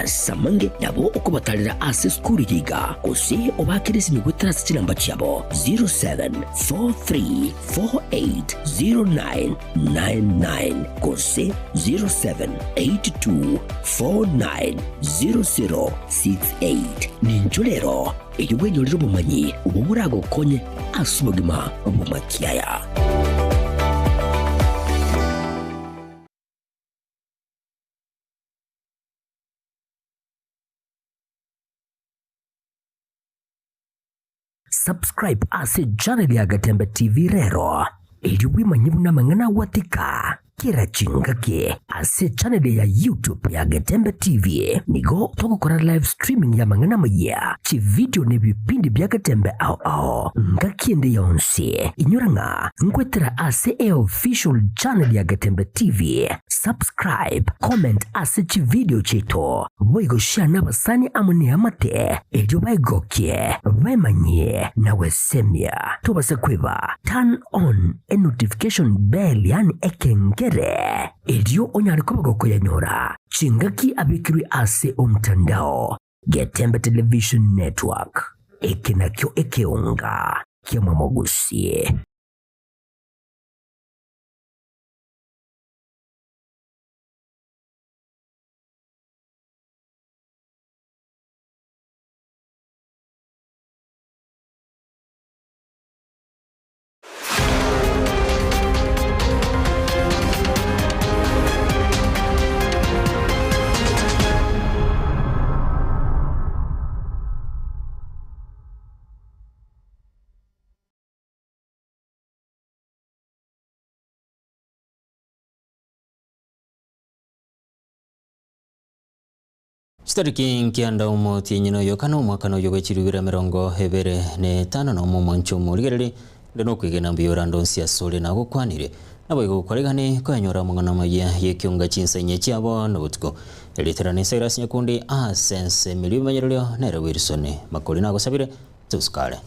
asamange nabo okubatalira ase skuli yiga kose obakirisi migwetera sinamba chabo 0743480999 kose 0782490068 ninjolero eyobwenyolero bumanyi ubumurago konye asumugima bumakiaya. Subscribe ase channel ya Gatembe TV rero eyobwimanyi bunamangana watika kira chingake ase channel ya YouTube ya Gatembe TV nigo tokokora live streaming ya mangana maya chi video ne bipindi bya Gatembe ao ngakiende yonse inyuranga ngwetera ase official channel ya Gatembe TV. Subscribe, comment ase chi video cheto boigo share n'abasani amuni amate ejo baigokie bemanye na wesemia tobase kweba turn on a notification bell yani ekengere ejo onyari kobagoko yanyora chingaki abikiri ase omtandao Gatembe Television Network ekinakyo ekeunga kiamamogusie. Stariki nkianda umoti nyino yokana umwakano yogechirubira mirongo hebere ne tano na umuncho murigerere ndeno kwigena mbiyora ndonsi ya sole na gukwanire nabo igukoregane kwanyora mungana maya yekyonga chinsenye cyabo nobutko eliterane Cyrus Nyakundi sense miliyo manyerero nere Wilson makoli nago sabire tuskale.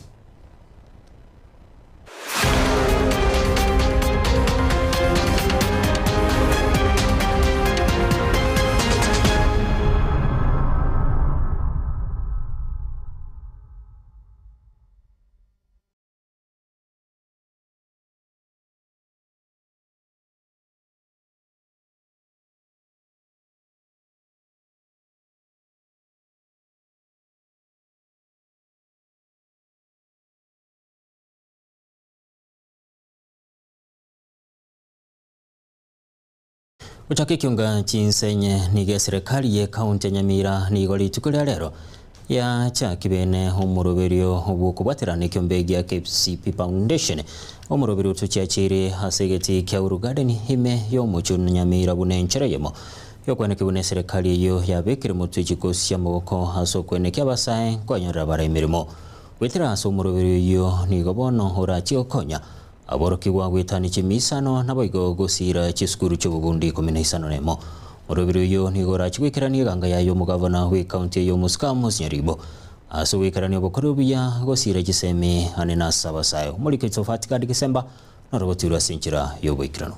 Uchake kiunga chinsenye nige serikali ye kaunti ya Nyamira nigoli tukulia lero ya chakibene umuroberio obukubaterane kyombegi ya KCP Foundation umuroberio tuchiachiri hasegeti Kyauru Garden hime yomuchu Nyamira bunenchera yemo yokweneke bune serikali yo yabekire mutujikosi y'amaboko haso kweneke abasaye kwanyora bara imirimo wetera haso umuroberio yo nigobono orachi okonya aboroki gwagwitani chimisano naboigo gosira chiskuru cy'ubugundi kominasano nemo urubiro yo nigora chigwikirani ganga yayo mugavana we county yo Muskamus Nyaribo aso wikirani obukorobya gosira giseme anena sabasayo muri kitsofatika December norobotirwa sinchira yo bwikirano.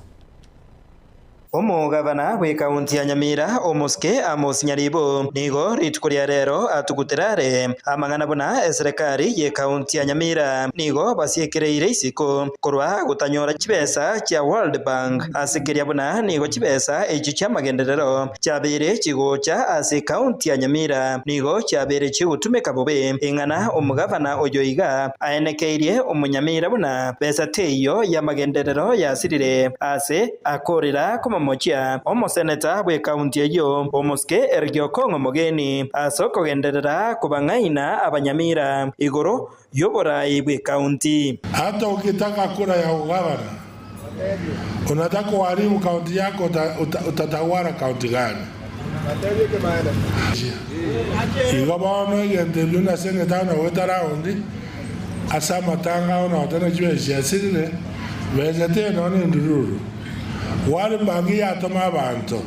Omugavana we kaunti ya Nyamira Omuske Amos Nyaribo nigo ritukuria rero atuguterare amangana bona serikali ye kaunti ya Nyamira nigo basiekereire isiko korwa gutanyora kibesa kya World Bank asikeria bona nigo kibesa echi kyamagenderero cyabere kigocha ase kaunti ya Nyamira nigo cyabere cyutumeka bobe ingana omugavana oyoiga aenekeirie omunyamira bona besa teyo yamagenderero yasirire ase akorera mochia omoseneta bwe kaunti eyo Omuske Ergiokongo Mogeni asoko genderera kubangaina abanyamira igoro yoborai bwe kaunti. Hata ukitaka kura ya ugavana unataka kuharibu kaunti yako utatawala kaunti gani? Igabano yendelu na seneta na wetaraundi asama tanga ona watana jweshi asirire wezete na ndururu wale mbangi ya toma abantu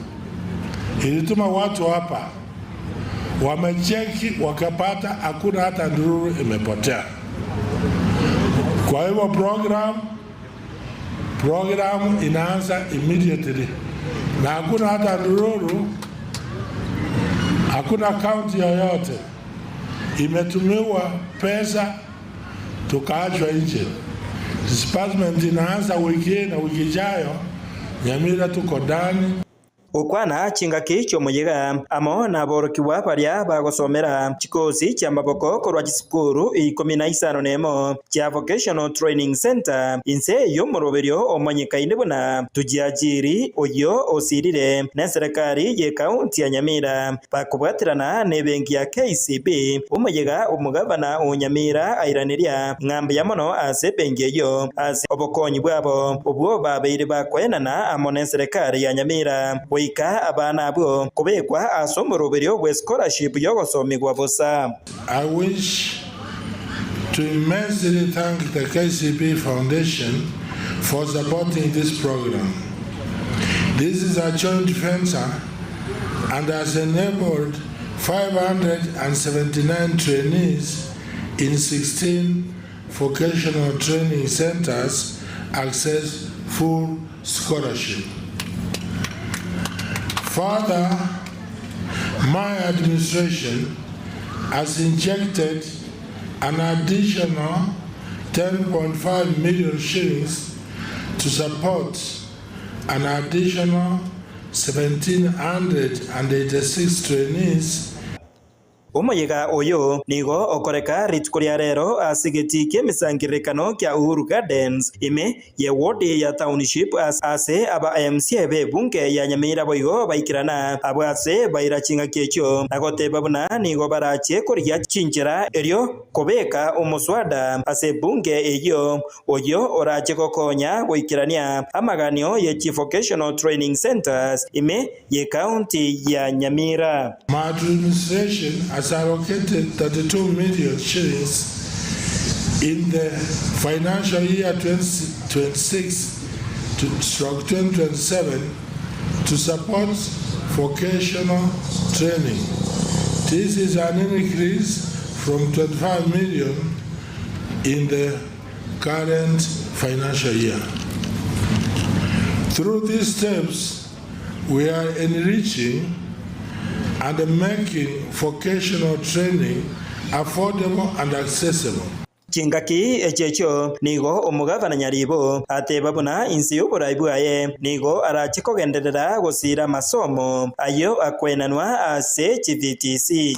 ilituma watu hapa wamecheki wakapata hakuna hata ndururu imepotea. Kwa hivyo program inaanza immediately na hakuna hata ndururu Hakuna kaunti yoyote imetumiwa pesa tukaachwa nje. Disbursement inaanza wiki na wiki ijayo Nyamira tuko ndani. Ukwana chingaki chomuyiga amo naborokiwa baria bagosomera chikosi cha maboko korwa chisukuru 15 cha Vocational Training Center inse yomoroberio omanyikaine buna tujiajiri oyo osirire na serikali ye kaunti ya Nyamira bakubwatirana ne benki ya KCB umuyiga umugabana onyamira airaniria ngambe ya mono ase benki yo ase obokonyi bwabo obwo babeire bakwenana amo na serikali ya Nyamira ika abana abo kubekwa asomoroberio bwe scholarship yogosomigwa bosa. I wish to immensely thank the KCB Foundation for supporting this program. This is a joint venture and has enabled 579 trainees in 16 vocational training centers access full scholarship. Further, my administration has injected an additional 10.5 million shillings to support an additional 1,786 trainees. Umuyiga oyo nigo okoreka ritkuria rero asigeti kemisangirikano kya Uhuru Gardens ime ye ward ya township ase aba MCA be bunge ya Nyamira boigo baikirana abo ase baira chinga kecho agoteba buna nigo barache koria chinjira erio kobeka umuswada ase bunge eyo oyo orache kokonya goikirania amaganio ye Chief Vocational Training Centers ime ye county ya Nyamira. My administration has allocated 32 million shillings in the financial year 2026-2027 to support vocational training. This is an increase from 25 million in the current financial year. Through these steps, we are enriching and making vocational training affordable and accessible. Chingaki echecho nigo omugavana Nyaribo ateba buna insi y'oburaibu aye nigo arachiko genderera gosira masomo ayo akwenanwa ase CVTC.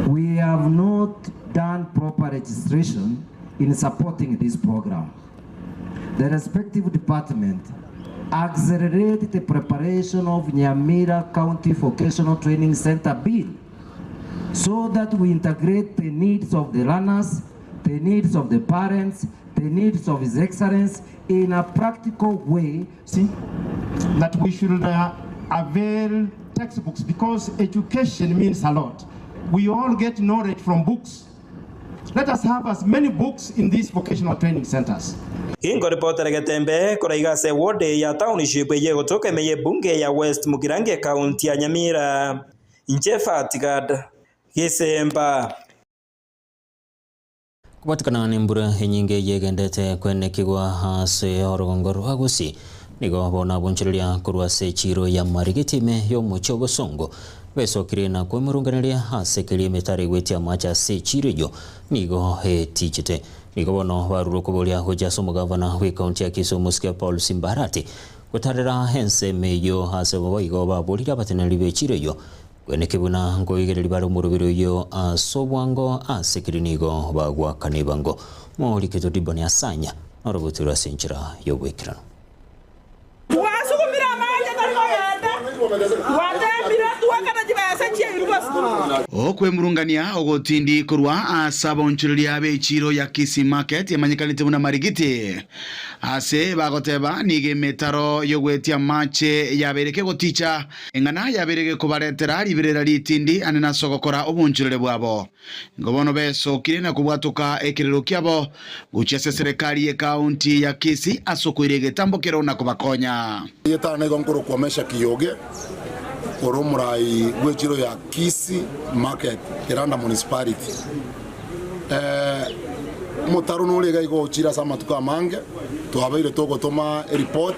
We have not done proper registration in supporting this program. The respective department accelerate the preparation of Nyamira County Vocational Training Center bill so that we integrate the needs of the learners, the needs of the parents, the needs of His Excellency in a practical way. See that we should avail textbooks because education means a lot. We all get knowledge from books. Let us have as many books in these vocational training centers. Ingo reporter Getembe koraiga se ward ya township ye gotoka meye bunge ya West Mugirange county ya Nyamira. Njefa Tigad Gisemba. Kupatikana nembura enyinge yegendete kwene kigwa hase orogongoro agusi nigo bona bonchiria kurwa se chiro ya marigitime yo muchogo songo besokire na kwemurunganiria hase kiri metari wetia macha se chiro nigo he tichite nigo bono baruruko bolia hoja somo gavana we county ya Kisumu Paul Simbarati gutarira hense meyo hase boigo babolira batenali be chiro kwene kibuna ngo igereri baro murubiro yo asobwango asekirinigo bagwa kanibango muri keto diboni asanya orobutura senchira yo wekirano wasugumira amaje tarikoyenda watembira tuwakana jibasa chirubas okwemurungania ogotindi kurwa asabonchiriria bechiro ya Kisii market yamanyikanite muna marigiti ase bagoteba nige metaro yogwetia mache yabereke goticha engana yabereke kubaretera libirera litindi anena sogokora obunchirire bwabo ngobono beso kirena kubwatuka ekirero kyabo guchese serikali ye county ya Kisii asokwirege tambokero na kubakonya yetana igonkuru kwamesha kiyoge orumurai gwechiro ya Kisii market Kiranda municipality mutaro nuriga igo chira sama tukamange tuhabaire togotoma report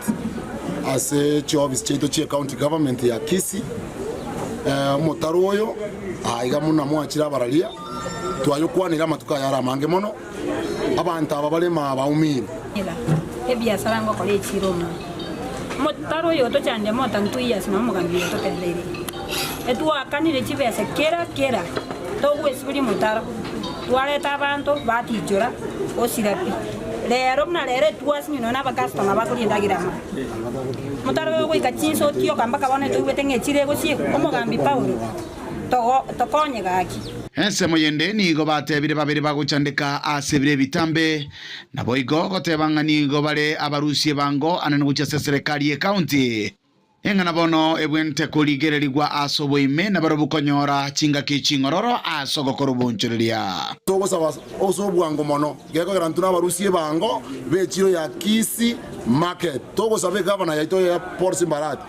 ase office cheto che county government ya Kisii mutaro oyo aiga muna mwachira baralia twayokwanira matuka yara mange mono abantu aba balema baumire ebiasara ngo kole chiroma mutaro oyo to chande mota ntuya sima mugambire to kendere etwa kanire chibese kera to gwesibiri mutaro twaleta abantu batijora osirapi lero mna lere tuasi nyino na bakastoma bakulindagira ma mutaro oyo ikachinso tio kamba kabone tuwetenge chirego sie omugambi Paulo to konye gaki Ense moyende nigo batebire babiri baguchandika asebire bitambe nabo igo gotebanga nigo bare abarusie bango anene gucha serikali ye county engana bono ebwente kuligererigwa asobo ime na baro bukonyora chinga kichingororo asogo korubunchuria togo saba osobwango mono geko garantuna abarusie bango bechiro ya Kisii market togo sabe governor yaito ya Paul Simbarati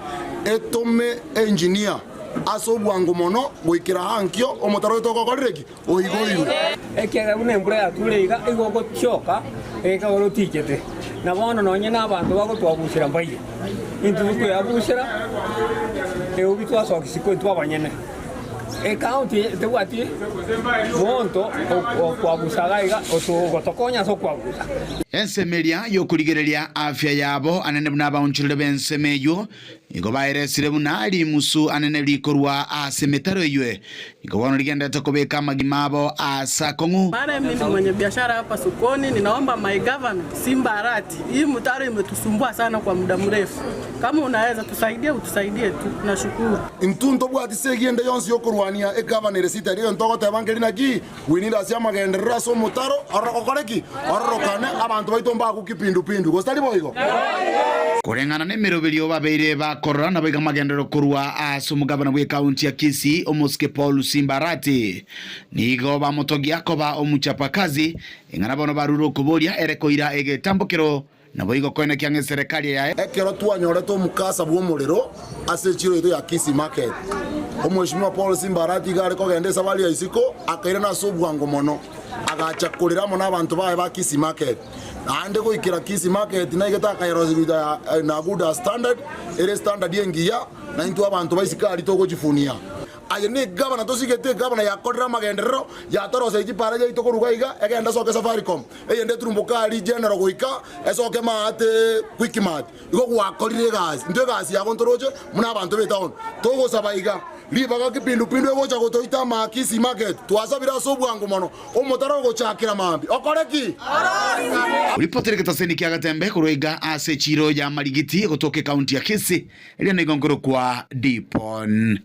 etome engineer asobwango mono goikira hankio omotaro toko koreki oigoigo ekega bune mbura ya tureiga igogo choka eka goro tikete na bono nonye na abantu bago twabushira mbaye intu ko yabushira ubitwa asokisiko twabanyene county tewati monto okwabusaga otogotokonya so kwabusa ensemeria yokurigereria afya yabo anene buna baunchirire bensemeyo igo bairesire buna ali musu anene likorwa asemetaro ywe igo bono ligenda tokobeka magimabo asakongu mara mimi mwenye biashara hapa sokoni ninaomba my government Simbarati hii mtaro imetusumbua sana kwa muda mrefu kama unaweza utusaidie tu nashukuru intunto bwati segiende yonsi yokurwania governor sita rio ntogo tebangelina ki winira sia magenderera so mutaro orokoreki ororokane abantu baitomba kukipindupindu gostali boigo kurengana ne meroberio babeire bakorora na biga magendero kurwa asumugabana bwe county ya Kisii omuske Paul Simbarati nigo bamutogia koba omuchapakazi engana bono baruro kuboria erekoira egetambukiro nabo igo koine kyange serikali ya ekero twanyore to mukasa bwo muriro ase chiro ito ya Kisii market omweshimwa Paul Simbarati gare ko gende sabali ya isiko akaira na sobwango mono agachakurira mo nabantu bae ba Kisii market ande ko ikira Kisii market na igeta kairozibida na good standard ere standard yengiya na into abantu baisikali to ko jifunia ayene governor to sigete governor ya kodra magenderero ya torosa ijipara je itoko rugaiga egenda soke Safaricom eyende turumbukali general goika esoke mate quick mart igo gwakorire gas ndo gas ya kontoroje muna abantu betown togo sabaiga libaga kipindupindu egocha gotoita ma Kisii market twasabira sobwango mono omotaro gochakira mambi okoreki ulipotere ketaseni kia gatembe kuroiga ase chiro ya marigiti gotoke county ya Kisii ili nigongoro kwa Dipon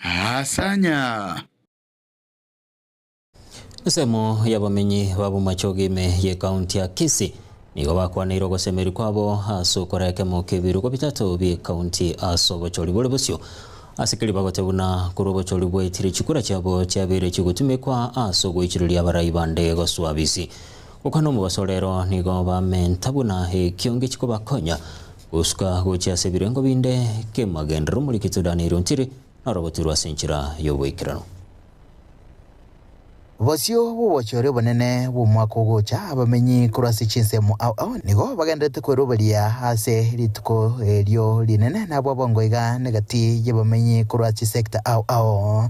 Asanya Semo ya bamenyi babu machogime ye county ya Kisii nigo bakwanira gosemeri kwabo asokoreke mu kibiru ko bitatu bi county asobo choli bolebosyo asikiri bagotebuna kurobo choli bwetire chikura cyabo cyabere kigutumekwa asogo ichiruli abarai bande goswabisi ukano mu basolero nigo bamentabuna he kionge chiko bakonya uska gocha sebirengo binde ke magendro muri kitudani runtiri narobotirwa senchira yobwikirano Bosio bubochore bonene bumwako gocha abamenyi kurasi chinsemo au nigo bagendete kweroberia hase rituko elio linene nabo bongoiga negati yebamenyi kurasi sector au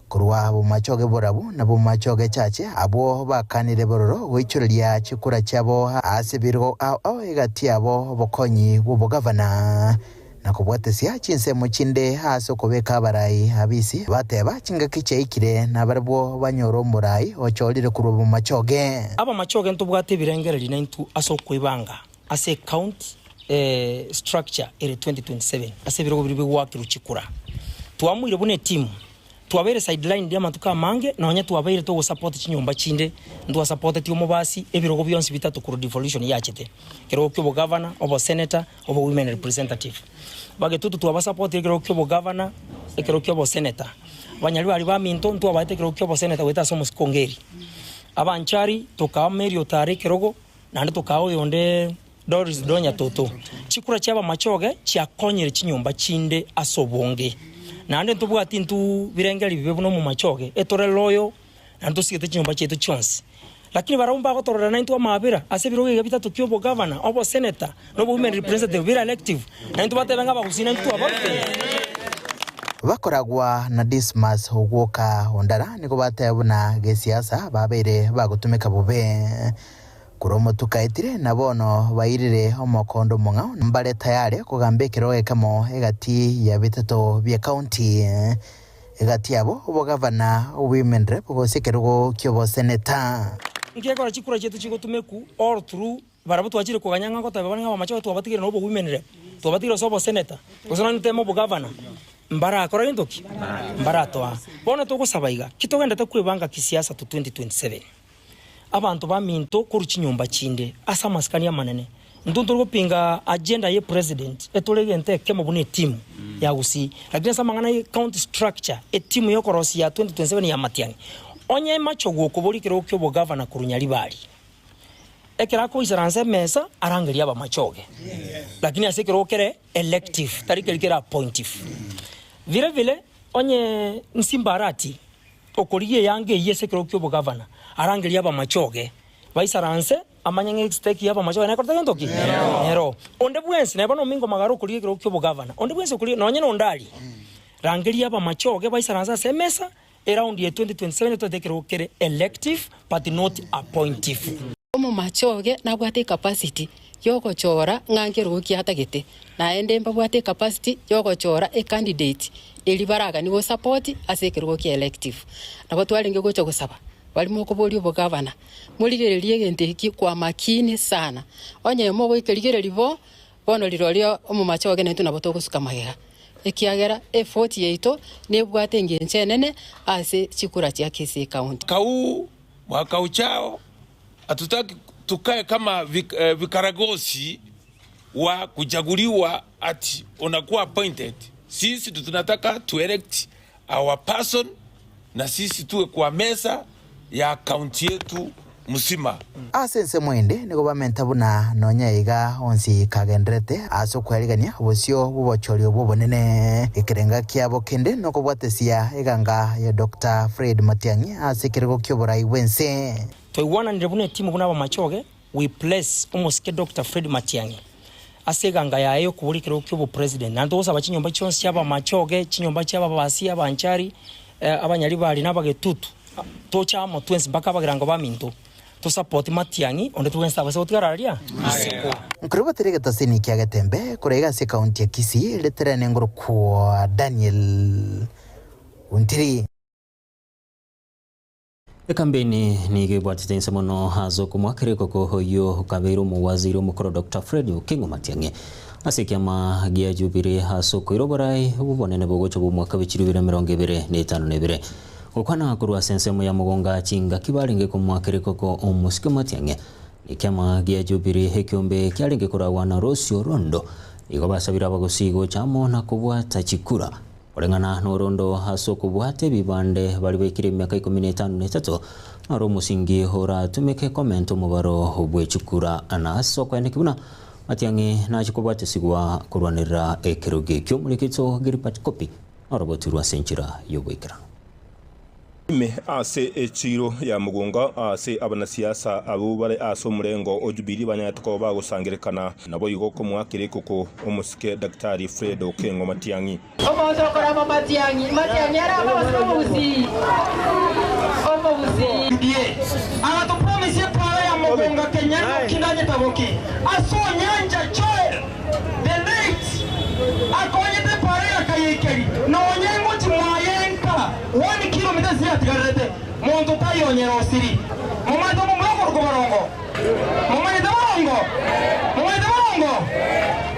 kurwa bumachoge borabu na bumachoge chache abo bakanire bororo goichuria chikura chabo hase birgo au egati abo bokonyi bubogavana nakubwatesia chinsemo chinde haso kubeka barai habisi bateba chinga kicheikire na barabo banyoro murai ocholire kurobo machoge aba machoge ntubwate birengere linentu aso kwibanga ase count structure ere 2027 ase birogo biri bwaki ruchikura tuamwire bune team tuabere sideline dia matuka mange na onye tuabere to support chinyomba chinde ndo support ti omobasi ebirogo byonsi bitatu ku devolution yachete kero kyo governor obo senator obo women representative bagetutu tuaba support kero kyo governor kero kyo senator banyali bali ba minto ndo abate kero kyo senator weta somos kongeri abanchari toka merio tare kerogo nande tokao yonde Doris Donya Toto chikura cyaba machoge cyakonyere chinyomba chinde asobonge nande ntubwati ntu birengeri bibe buno mu machoge etore loyo nanto sigete chinyomba chetu chonse lakini barumba gotorora na ntu amabira ase biroge bitatu kyobo governor obo senator no women representative bira elective na ntu batebenga bagusina ntu abafite bakoragwa na Dismas Ogwoka Ondara niko batebuna gesiasa babere bagutumika bube kuromo tukaitire na bono bairire omokondo monga mbale tayari kugambekero ekamo egati ya biteto bya county egati yabo obogavana women rep gosekerugo kyobo senator ngekora chikura chetu chigutumeku all through barabu twachire kuganyanga ko tabanga bamacho twabatigire no women rep twabatigire sobo senator kusana ntemo bogavana mbara akora ndoki mbara toa bona tugusabaiga kitogenda takwibanga kisiasa to 2027 abantu baminto kuruchi nyumba chinde asa maskania manene ndundu gupinga agenda ye president etulege kemo bune team ya usi lakini samangana ye county structure e team yo korosi ya 2027 ya Matiang'i onye macho gukuburikiro kyo bo governor kurunyali bali ekera ko isaranse mesa arangeria aba machoge lakini asekero kere elective tarike kera appointive vile vile onye Nsimbarati okoriye yange yesekero kyo bo governor arangeria aba machoge baisaranse amanyenge stake yaba machoge na korta ndoki nero onde bwensi na bano mingo magaro kuriye kyo bo governor onde bwensi kuriye nonye no ndali rangeria aba machoge baisaranse semesa around year 2027 to take kere elective but not appointive omo machoge na bwate capacity yoko chora ngangero kiata gete na ende mbabwate capacity yoko chora a candidate elibaraga ni go support asekero ki elective na batwalenge gocho gusaba bali moko boli bo governor muligererie gente ki kwa makini sana onye mo go ikerigere libo bono lirolio omo machoge ne tunaboto gusuka mahera ekiagera effort yeito ne bwate ngenche nene ase chikura cha Kisii county kau mwaka uchao hatutaki tukae kama vikaragosi wa kuchaguliwa ati unakuwa appointed. Sisi tunataka to elect our person na sisi tuwe kwa mesa ya county yetu musima. Asense mwende niko bamentabuna nonya iga onsi kagendrete aso kwerigania obosio bubochorio bubonene ekerenga kiabo kende noko bwatesia eganga ya Dr. Fred Matiang'i asekirego kyoborai wense toiwana ndebune timu kuna bamachoge we place almost Dr. Fred Matiang'i aseganga yayo kubulikiro kyobo president nando osaba chinyomba chonse cyaba machoge chinyomba cyaba basi abanchari abanyali bali nabagetutu tocha mo twensi bakabagirango baminto to support Matiang'i onde tuwensa base otgararia nkruba terega tasini kya gatembe kurega se county ya Kisii leterane ngoro kwa Daniel Untiri ekambeni nige bwatitense mono hazo kumwakiriko ko hoyo kabeiro mu waziri mukuru Dr. Fred Okengo Matiang'i asekiama gia Jubilee haso koiroborai ubonene bogocho bu mwaka w'ikirubira 2025 okwana kurwa sensemo ya mugonga chinga kibaringe ko mwakiriko ko omusike Matiang'i ikiama gia Jubilee hekyombe kyaringe kurawa na Rosio Rondo igo basabira bagusigo chamo na kubwata chikura orengana norondo haso kubwate bibande bali bekire myaka 15 naro musingi hora tumeke komento mubaro obwe chukura ana soko ene kibuna Matiang'i na chikubwate sigwa kurwanira ekeruge kyo mulikitso Gilbert Kopi oroboturwa senchira yobwekera me ase echiro ya mugonga ase abana siasa abo bale aso murengo ojubiri banyatko bagusangirekana nabo yigo ko mwakiriko ko omusike Dr. Fred Okengo Matiang'i omozo kora Matiang'i ara ababuzi die aba to promise power ya mugonga Kenya kinanye taboki aso nyanja choe the late akonye te pare akayekeri no nyengo chimwayenka 1 kilometers ya tigarete muntu tayonyera osiri mumato mumako rugobarongo mumaito barongo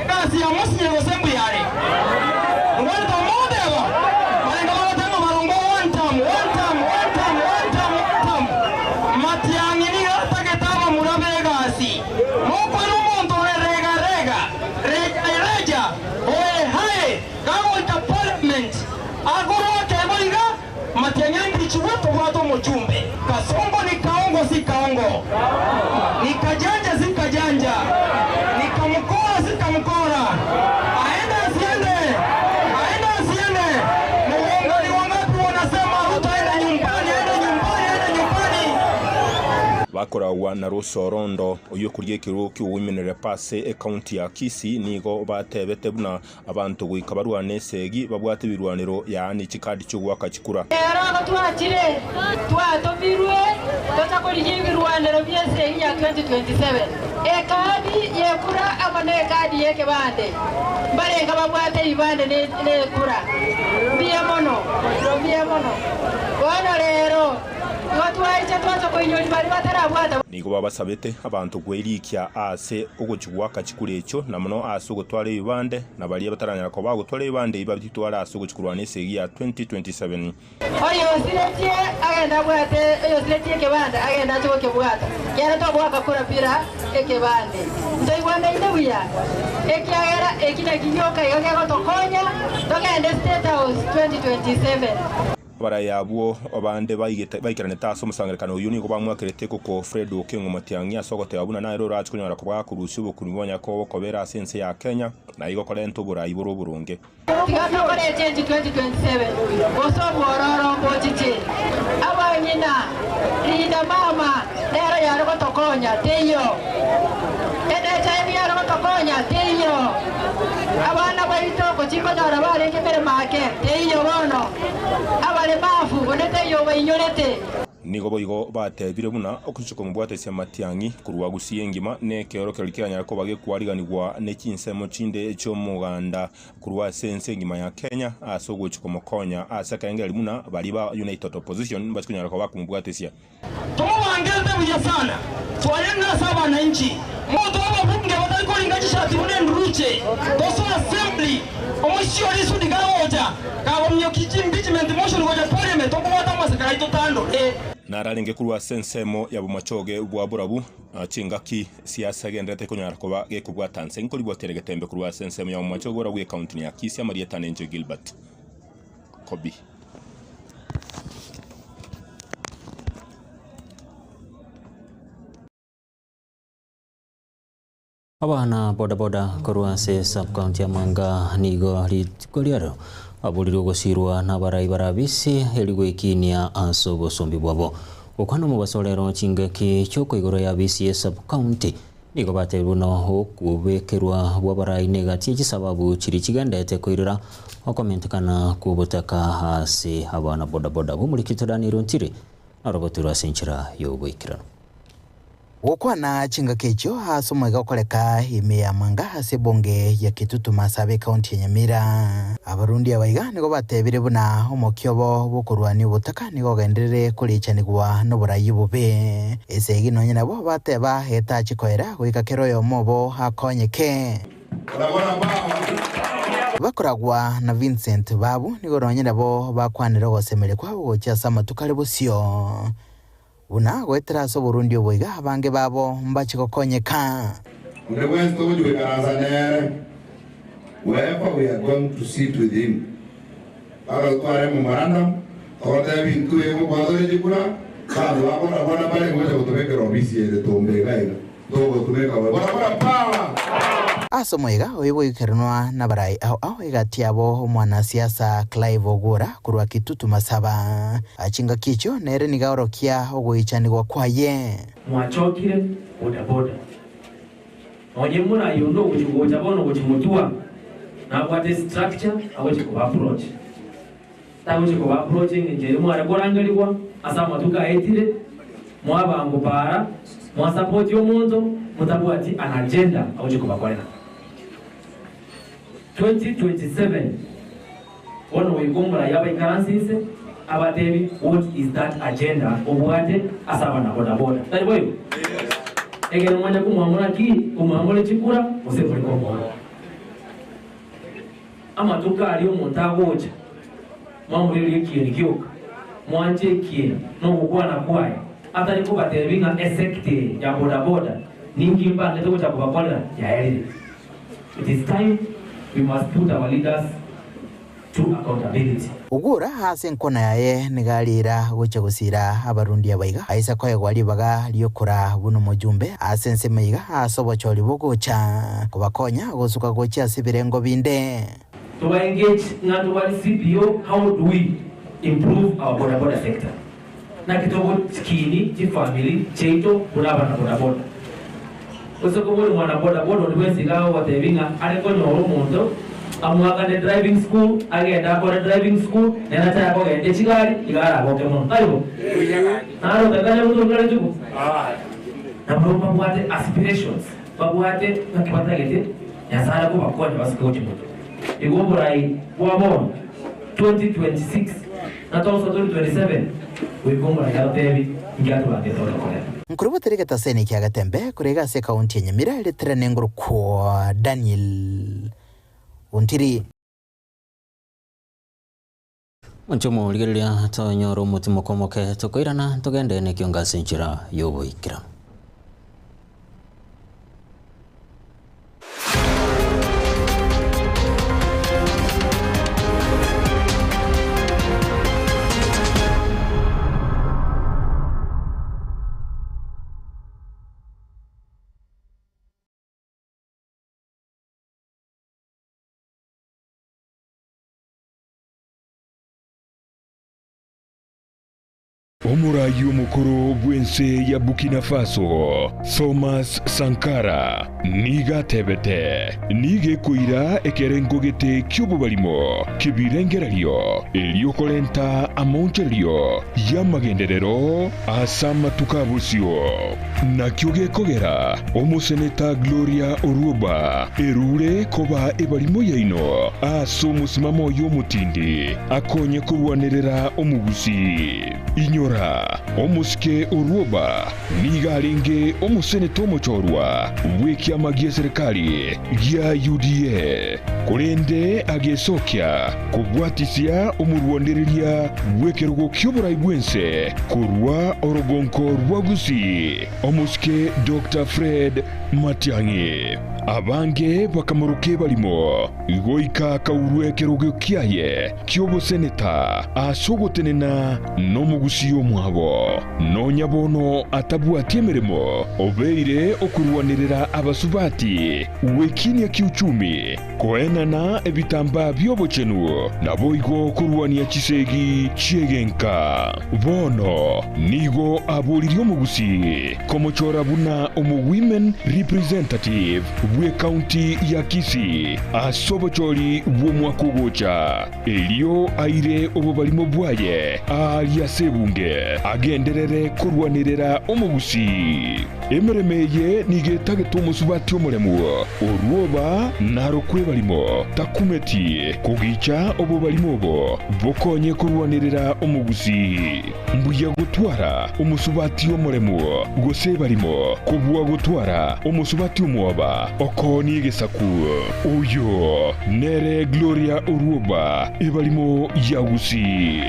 kasi ya musinyego sembu yari ngwanta modeba malenga batengo barongo one time Matiang'i ni ataketaba murabegasi moko n'umuntu rega oe hae kama department agoro keboiga Matiang'i ndichiwe tuwato mujumbe kasongo ni kaongo si kaongo ni kajanja si kajanja ni kamukora si kamukora bakoragwa na rusorondo uyu kuriye kiru cy'uwimenere pase county ya Kisii nigo batebete buna abantu gwika barwane segi babwate birwaniro yani kikadi cy'ugwaka kikura era twakire twatobirwe tutakolijye birwaniro byese ya 2027 ekadi yekura amane kadi yeke bande barenga babwate ibande ne kura biya mono wana rero watwaje twaza kuinyoni bari batarabwata nigo babasabete abantu gwerikia ase ugukigwaka kikurecho namuno ase ugutwara ibande nabali bataranyara ko bagutwara ibande ibabitwara ase ugukikurwana isegi ya 2027 oyo siletie agenda bwate oyo siletie kebanda agenda cyo kebwata kera to bwaka kura pira ekebande ndoibwanda idebuya ekiagera ekina kinyoka yogego tokonya togende State House 2027 barayabwo abande bayikirane taso musangerekano uyu ni bamwakirete kuko Fred Okengo Matiangi asogote abuna na rero racukunyara kubwa kurusi bukunibonya ko kobera sense ya Kenya na igo kolento burayi burunge tigato kore 2027 oso bororo bochiche abanyina rinda mama rero yaro kotokonya teyo ene chani yaro kotokonya teyo abana bayitoko chiko nyara barenge mbere make teyo bono abale bafu bonete yo bayinyorete nigo boigo batebire buna okuchuko mubwate cia Matiangi kurwa gusiyengima ne kero kerikiranya ko bage kwariganirwa ne kinsemo chinde cyo muganda kurwa sense ngima ya Kenya aso guchuko mokonya asaka engeli muna bali ba United Opposition bachukunyara ko bakumubwate cia tumwangeze buya sana twayenga saba na inchi moto wabunge bataliko lingajishati mune nruche toso assembly omushori sudigaoja kawo myokichi impeachment motion goja parliament okwata masaka itotando nararenge kurwa sensemo ya bumachoge bwa burabu chingaki siasa gendete kunyara ko gekubwatanse nkuri boterege tembe kurwa sensemo ya bumachoge ora gwe county ya Kisii Marieta Nenje Gilbert Kobi abana bodaboda korwase sub-county ya Manga nigo litkoliaro abuliro gosirwa na barai barabisi eligwekinia asobo sombi bwabo okwana mu basolero chingaki cyoko igoro ya BCS sub-county nigo bateruno okubekerwa bwabarai negati kisababu kiri kigandete koirira okomentekana kubutaka hasi abana bodaboda bumulikitodani rontire arobotura senchira yobwikirano Wokwana chinga kecho hasomwega koleka ime ya Manga hase bonge ya Kitutu Masabe county ya Nyamira abarundi abaiga nigo batebire buna omokyobo bokurwani butaka nigo gendere kulicanigwa no burayi bube esegi no nyina bo bateba heta chikoera gwika kero yo mobo hakonyeke bakoragwa na Vincent Babu nigo ronyina bo bakwanira gosemere kwabo gocha sama tukale busio una gwetera so Burundi oboiga abange babo mbachikokonyeka wherever we are going to sit with him tware memorandum tote bintu ego bwadore jikuna kando abona bana bale ngoja kutubeka ofisi ile tombega ile togo tubeka bana power asomoiga oiboikerwa na barai au igatiabo mwana siasa Clive Ogura kurwa Kitutu Masaba achinga kicho nere nigaorokia ogoichanigwa kwaye mwachokire bodaboda oje mura yondo kuchugocha bono kuchimutua na kwate structure awoche ko approach tawoche ko approaching njeri mwara gorangalikwa asa matuka etire mwabango para mwa support yo munzo mutabwati an agenda awoche ko bakolera 2027 ono wigomra yaba ikaransize abatebi what is that agenda obwate asaba na bodaboda tari boyo egero mwanya kumwamura ki kumwamura chikura usefuri kombo amatuka ali omuntu agocha mwamuriri kintu kyoka mwanje kie no gukwana kwaye atari ko batebinga esekte ya bodaboda ningimba ndete cha kubakolera yaeli. It is time we must put our leaders to accountability. Ugura hase nkona yaye nigalira gocha gusira abarundi abaiga aisa koye gwali baga lyokura buno mujumbe asense meiga asobocholi bogocha kubakonya gosuka gocha sibirengo binde to engage ngatu wali CPO. How do we improve our border sector? na kitogo kini chi family cheito kuna bana boda boda usoko bole mwana boda boda ndiwezi gawo watevinga ariko nyoro muntu amwagane driving school agenda kwa driving school nena cha kwa ende chigari igara boke mon ayo naro takanya mtu ngale juko na mama wate aspirations babu wate nakipata gete ya sala kwa kwa basiko chimoto igoborai kwa mon 2026 na toso 2027 wigombora ya tevi ngatu ate todo kwa Nkuru tereka taseni kia gatembe kurega se kaunti ya Nyamira letrene nguru kwa Daniel Untiri Munchumu ligiriria tonyoro mutimo komoke tukoirana tugende ne kiongase njira yoboikira Omurayi omukuru bwense ya Burkina Faso Thomas Sankara niga tebete nige kuira ekerengo gete ky'obubalimo kibirengeralyo eliokolenta amoncheryo yamagenderero asamatukabusiyo nakyo gekogera omuseneta Gloria Oruoba erure koba ebalimo yaino aso musimamo y'omutindi akonye kurwanirira omugusi inyora omusike Oruoba nigalinge omuseneta omuchorwa bwekyama gya serikali gya UDA kulende agesokya kubwatisya omurwanirira bwekerugo ky'oburayi bwense kurwa orogonko rwagusi omusike Dr. Fred Matiang'i abange bakamuruke balimo igoika kaurwe kerugo kyaye ky'obuseneta asogotenena n'omugusi omwabo nonyabono atabwatie emirimo obeire okurwanirira abasubati wekinia kiuchumi koenana ebitamba by'obuchenu nabo igo kurwania chisegi chiegenka bono nigo aboliri omugusi komochora buna omu women representative bwe county ya Kisii asobochori bw'omwaka ogocha elio aire obubalimo bwaye alia sebunge agenderere kurwanirira omugusi emeremeye nigetagete omusubati omulemu Oruoba narokwe balimo takumeti kugicha obubalimo obo bokonye kurwanirira omugusi mbuya gutwara omusubati omulemu gose balimo kubwa gutwara omusubati omwoba okoni gesaku oyo nere Gloria Oruoba ebalimo yagusi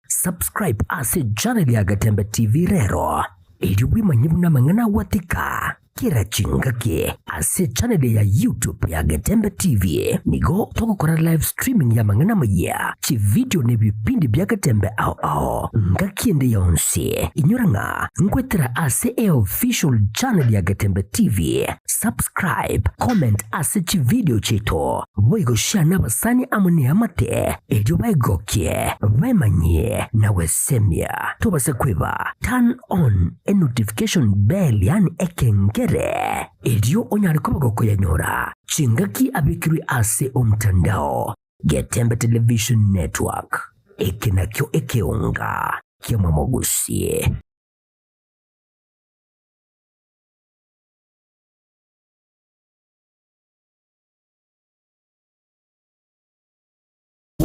Subscribe ase channel ya Gatembe TV rero ili wimanyibu na mangana watika kira chingaki ase channel ya YouTube ya Gatembe TV nigo toko kora live streaming ya mangana maya chi video ne bipindi bya Gatembe ao ngakiende yonse inyuranga ngwetera ase official channel ya Gatembe TV subscribe comment ase chi video chito boigo share n'abasani amune amate ejo baigokye bemanye na wesemia tobase kweba turn on a notification bell yani ekengere ejo onyari kobagoko yanyora chingaki abikiri ase omtandao Gatembe Television Network ekinakyo ekeunga kyamamogusie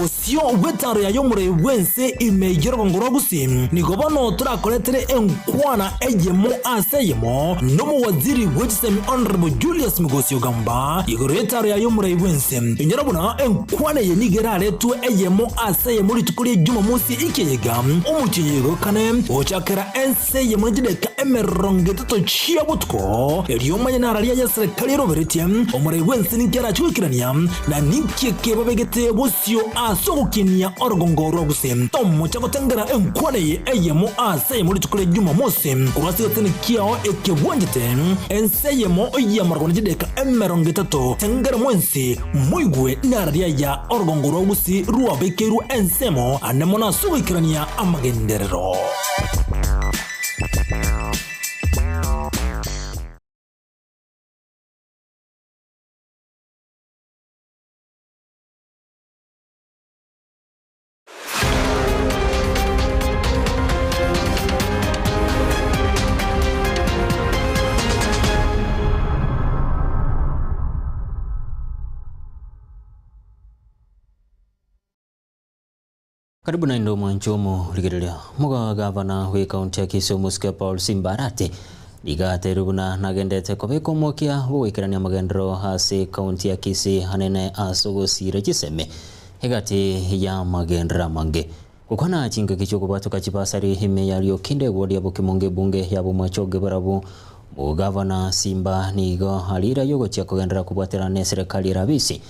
Osio wetaro ya yomure wense imegero ngoro gusim nigobono turakoletere enkwana ejemo aseyemo nomo waziri wejisemi honorable Julius Migosio Gamba igoretaro ya yomure wense inyarabuna enkwana yenigera letu ejemo aseyemo litukuri juma musi ikeyega umukinyego kane ochakera enseyemo jideka emerongeto chia butko eliyomanya naralia ya serikali roberetiam omure wense nikera chukirania na nikieke babegete bosio asugu kinia orgongoro gusem tomo chako tengera enkwane eyemo aseyemo litukule Jumamosi kurasi tene kiao ekebwanjete enseyemo yamargona jideka emerongetato tengera mwensi moigwe nararia ya orgongoro gusi ruabekeru ensemo anemona asugu ikirania amagenderero. Karibu na ndo mwanchomo ligirelia muga gavana we county ya Kisumu Paul Simbarati ligaterubuna nagendete kobeko mokia wikirania magendro hasi county ya Kisii hanene asogosire giseme hegati ya magendra mange kukona chinga kicho kubatuka chipasari hime yalio kinde wodi yabo kimonge bunge yabo machoge barabu gavana Simba nigo halira yogo chia kugendera kubaterane serikali rabisi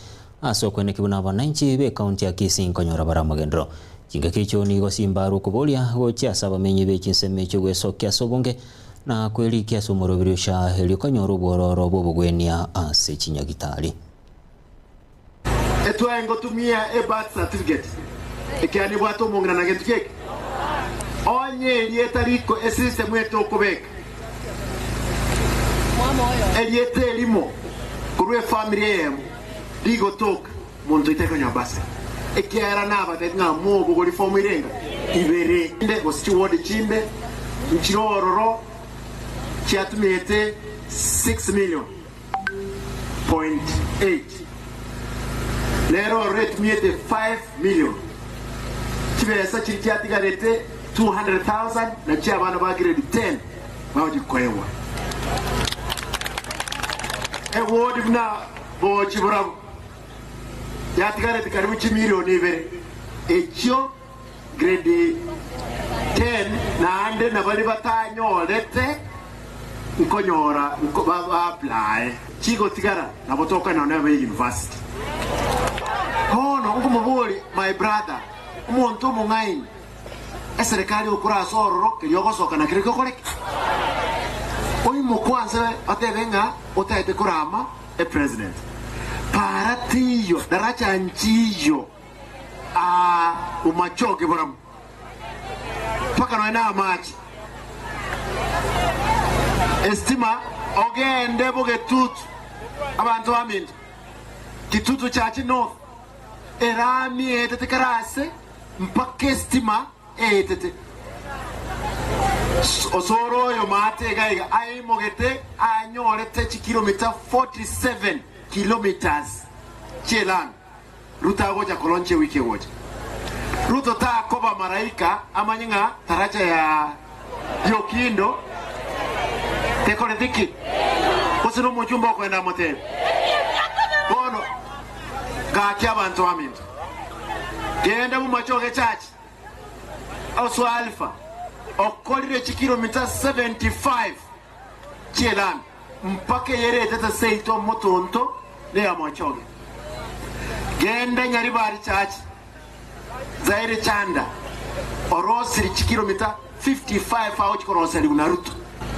aso kwene kibuna bananchi be county ya Kisii nkonyora bara magendro chinga kicho nigo Simba rukubolia gocha saba menyi be chinseme chogwe sokya sobonge na kweli kia sumurubiri sha heli konyoro bororo bobogwenia ase chinyagitali etwengo tumia e birth certificate ekiani bwato mongana na gentu keke onye lietariko e system yeto kubeka eliete limo kurwe family yemu ligo toka muntu iteko nyabase ekiara naba tetnga mobo goli fomu irenga ibere inde gosichi wodi chimbe nchirororo chiatumete 6 million point 8 lero rate miete 5 million chibesa chitiatigarete 200,000 na chia bana ba grade 10 baudi koewa e wodi na bo chibura yatigarete karibu chimilioni ibere echo grade 10 na ande na bali batanyolete nkonyora nkobaba apply chigo tigara na botoka na na university hono ngumubuli my brother umuntu mungaini eserikali ukura sororo kyogosoka na kiriko koleke oyi mukwanza atebenga otaite kurama e president para tiyo daracha nchiyo umachoke boram paka no ina machi estima ogende bogetutu abantu baminto kitutu chachi no erami etete karase mpaka estima etete osoro yo mate gaiga ai mogete anyorete kilomita 47 kilometers chelan ruta goja kolonche wiki goja ruto ta koba maraika amanyinga taracha ya yokindo tekole diki osino mujumba kwenda motel bono gaki abantu aminto genda mu machoge chachi oso alfa okolire kilomita 75 chelan mpaka yere tata seito motonto le ya machoge genda nyaribari chachi zaire chanda orosiri kilomita 55 out korosari unaruto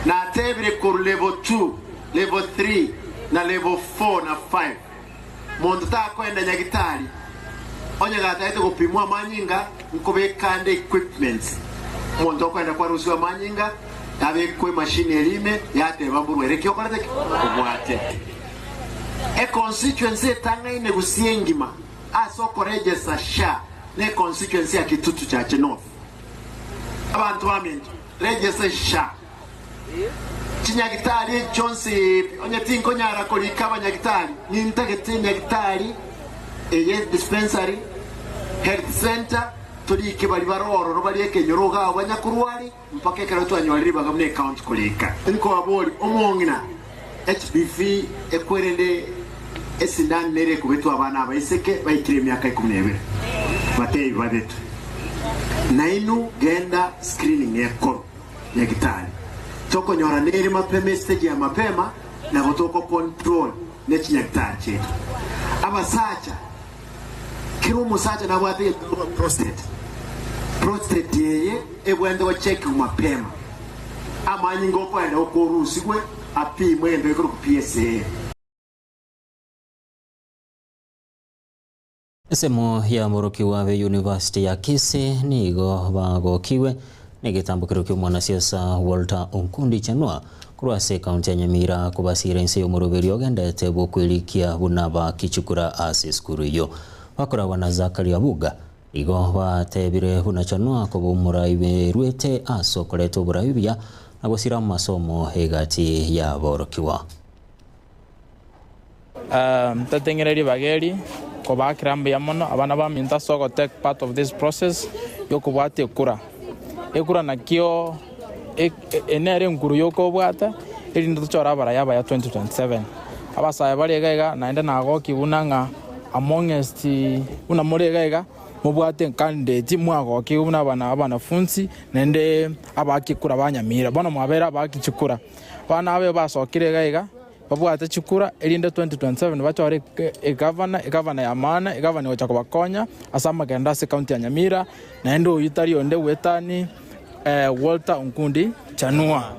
na tebire kor level 2 level 3 na level 4 na 5 mondo ta kwenda nyagitari onye gataite kupimwa manyinga nkobekande equipments mondo kwenda kwa rusiwa manyinga abekwe machine elime yate bamburwere kyokorete kubwate e constituency tanga ine gusiengima asoko register sha ne constituency ya Kitutu cha North abantu baminto register sha chinyagitari chonsi onye tinko nyara kolika abanyagitari nintagete nyagitari eye dispensary health center tolike bali baroro bali ekenyoroga abanyakurwari mpaka ekero twanyoliri bagamne account kolika nko aboli omongina HPV ekwerende esindan nere kubetu abana abaiseke bayikire myaka 12 batei badetu nainu genda screening ekoro nyagitari toko nyora nere mapema stage ya mapema na gotoko control ne chinyagitari chetu abasacha kiro musacha na bwate prostate yeye ebwende wa check mapema amanyi ngokwenda okorusigwe apimwe endo ikuru ku PSA. Semo ya muruki wa University ya Kisii nigo bagokiwe ni gitambukiro kyo mwanasiasa Walter Onkundi Chanua kurwase kaunti ya Nyamira kubasira inse y'omurubiri ogendete bukwirikia bunaba kichukura ase skuru yo bakora wana Zakari Abuga igo batebire bunachanua kubumura iberwete aso koleto burabibya nagosira mu masomo egati ya borokiwa tatengereri bageri ko bakrambe yamono abana ba minta soko take part of this process yoko bwate kura ekura nakio enere nkuru yoko bwata eri ndo chora bara yaba ya 2027 abasaya bari gaiga naenda nago kibunanga amongst una more gaiga mubwate candidate mwago kibuna abana funzi nende abakikura banyamira bana mwabera abakicikura bana abe basokire gaiga babwate chikura erinda 2027 bachore governor ya mana governor wacha kubakonya asama genda se county ya Nyamira naendo uyitari onde wetani Walter Onkundi Chanua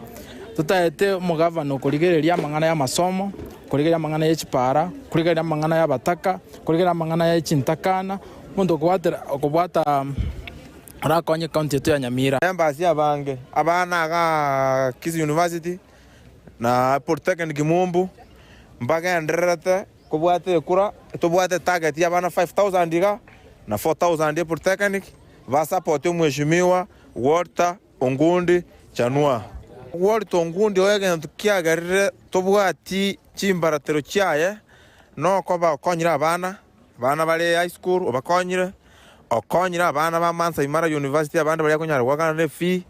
tutaete mu governor kurigereria mangana ya masomo kurigereria mangana ya chipara kurigereria mangana ya bataka kurigereria mangana ya chintakana mundo kubwata rakonye county yetu ya Nyamira embassy abange abana ga Kisii University na Polytechnic Mumbu mpaka nderete kubwate kura tubwate target ya bana 5000 diga na 4000 Polytechnic va support mheshimiwa Walter Onkundi Chanua. Walter Onkundi oyega tukiagarire tubwati chimbaratero kyaye no koba konyira abana bali high school obakonyire okonyira abana ba Mansa Imara University abandi bali konyara gwakana ne fee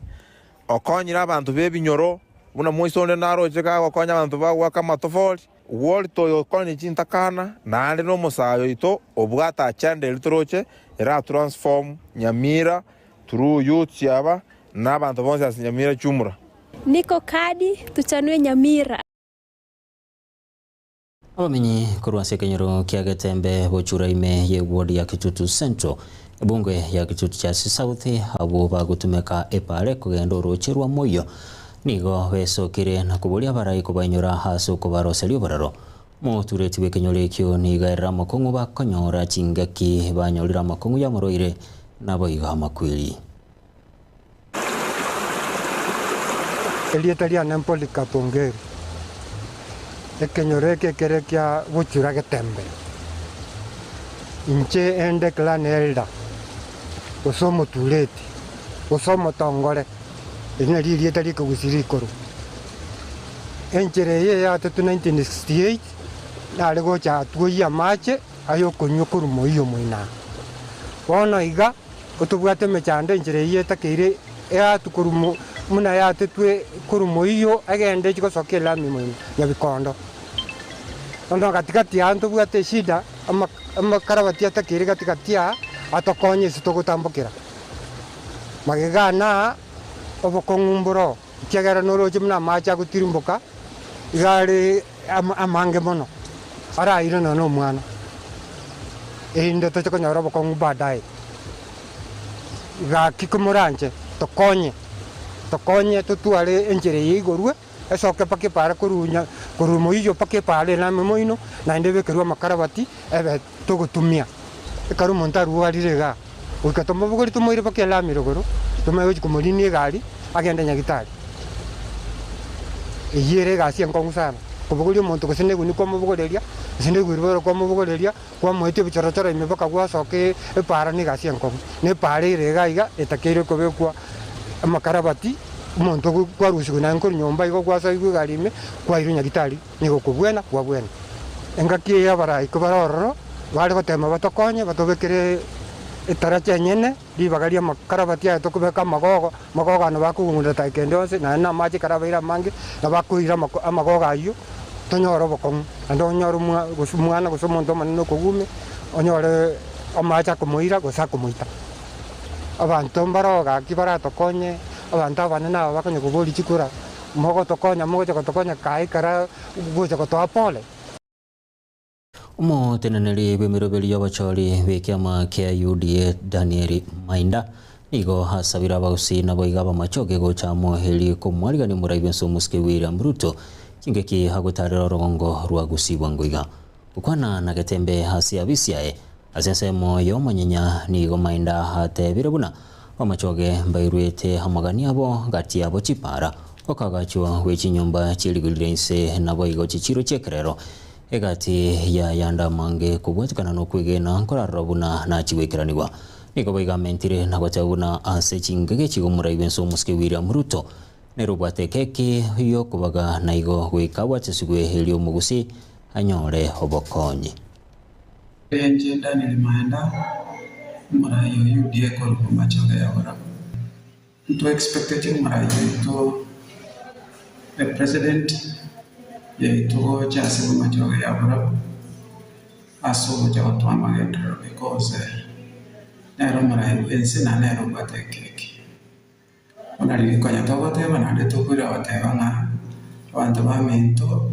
okonyira abantu bebinyoro buna moisonde naro cheka gokonya abantu bagwa kama tofoli Walter yokonye chintakana na ande no musayo ito obwata chande litroche era transform Nyamira through youth yaba n'abantu bonse as Nyamira chumura niko kadi tuchanwe Nyamira abamenyi kurwase kenyero kya Gatembe bochura ime ye ward ya Kitutu Central bunge ya Kitutu cha South abo bagutumeka epale kugenda urocherwa moyo nigo besokire na kubulia barayi kubanyura haso kubaroselio bararo mutureti bekenyole kyo nigaira makongo bakonyora chingaki banyolira makongo ya moroire nabo iga makwili Elietalia Nempoli Katongeri ekenyoreke kerekia buchura Gatembe inche ende clan elda osomo tuleti osomo tongore ina lietali kugusiri koru enchere ye ya 1968 nalego cha tuya mache ayo konyukuru moyo moina wono iga utubwate mechande enchere ye takire ya tukurumo muna ya tetwe kurumo iyo agende chiko sokela mimo nyabikondo ndo katikati ya ntu bwate shida ama karabati atakire katikati ya atokonye sitogutambukira magegana obokongumburo kiagara noroje muna macha gutirimbuka igare amange mono ara ire no mwana inde to chiko nyoro bokongu badai ga kikumuranje tokonye tutuare enjere yigorwe esoke pake para kurumo iyo pake pale na memoino na ndebe kerwa makarabati ebe togutumia ekaru montaru alirega ukatomo bugori tumoire pake la mirogoro tumayo kumulini gari agenda nyagitari eyere gasi enkongu sana kubuguri omonto gusene guni kwa mubugoreria sinde gwiriboro kwa mubugoreria kwa moite bichorachora imebaka kwa soke epara ni gasi enkongu ne pare irega iga etakere kobekwa amakarabati umuntu kwarusigo nanko nyomba iko kwasa igu garime kwa irunya gitari nigo kubwena kwa bwena engaki ya barai ko baroro bari batema batokonye batobekere etaracha nyene libagaria makarabati ya tokubeka magogo no bakugunda taikendose na maji karabaira mange na bakuira amagogo ayo tonyoro bokon ando nyoro mwana gusomonto manino kugume onyore amacha kumuira gusakumuita abantu mbaroga kibara tokonye abantu abana nabo bakonye kubori chikura mogo tokonya kai kara goja ko topole Umutenaniri w'emiroberi y'abachori w'ekiama kia UDA Daniel Mainda nigo hasabira abausi nabo igaba machoge gocha moheri kumwarigani muraibe Nsomuske William Ruto kingeki hagutarira rogongo rwa gusibwa ngoiga ukwana na Gatembe hasi abisiae asensemo yo manyenya nigo Mainda hatebire buna amachoge mbairwete hamagani abo gati abo chipara okagachwa wechinyumba chirigulirense nabo igo chichiro chekerero egati ya yanda mange kubwatikana no kwigena nkorarro buna na chiwekeraniwa niko baigamentire na gwataguna ase chingege chigo muraibe Nsomuske William Ruto nerubwate keki yo kubaga na igo gwikabwa tesigwe helio mugusi anyore obokonyi Enje Daniel Mainda murayo UDA ko machoga ya ora to expected murayo to the president to just machoga ya ora aso ja to amagenda because nero murayo ense na nero bate keki onari ko ya to te bana de to kura wateba na abantu bamento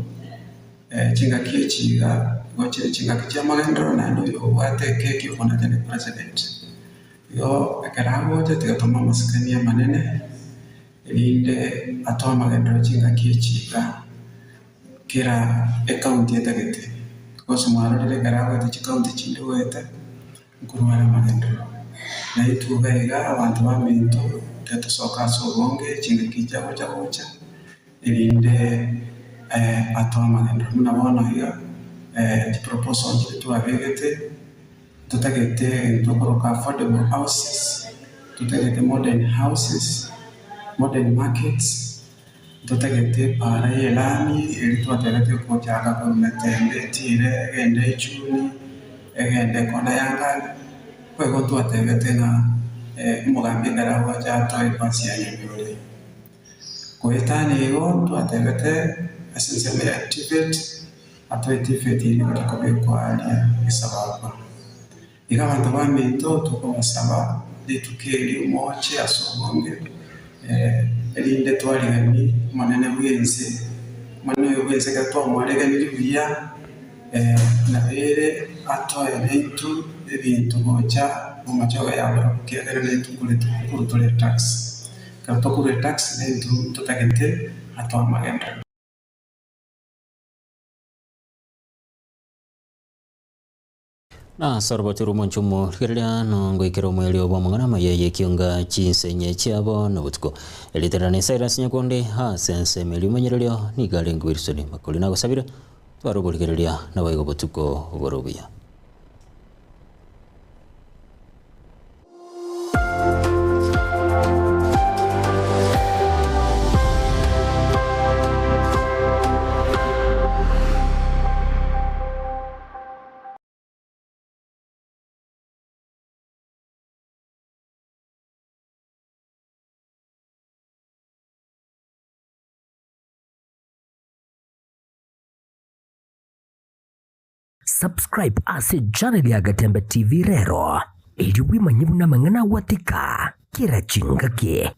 chinga kichiga goche chinga kichamagendro na ndo yo bate keki ona tene president yo ekarago te toma maskania manene inde atoma gendro chinga kichiga kira account yetagete koso maro de karago te account chindo eta kurwara magendro na itu vega abantu bamento teto soka sobonge chinga kichago chagocha inde atoma magendro mnabona hiyo proposal to avegete tutagete tokoroka affordable houses tutagete modern houses modern markets tutagete para yelani ili tuaterete ko jaga ko metembe tire ende chuni ende kona yanga ko go tuaterete na mugambi ngara wa ja to ipasi ya nyebole ko etani yo tuaterete essentially activate atoitifeti ni kikobe kwa alia isababa ika bantu bamento tukobasaba litukeli moche asobonge elinde twaligani manene bwenze manene bwenze gato mwarega nilibuya na bere atoya netu ebintu mocha mumachoga yabo kiagera netu kule tax kato kule tax netu tutagente atwa magenda na sorbotiru monchumo kirya no ngoikero mweli obo mangana mayeye kionga chinsenye chiabo no butko eliterane Cyrus Nyakonde ha sense meli manyerelyo ni galengo Wilson makolina gosabira twarogolikirya na baigo butuko borobia Subscribe ase channel ya Gatembe TV rero ili wimanyibuna mangana watika kira chingaki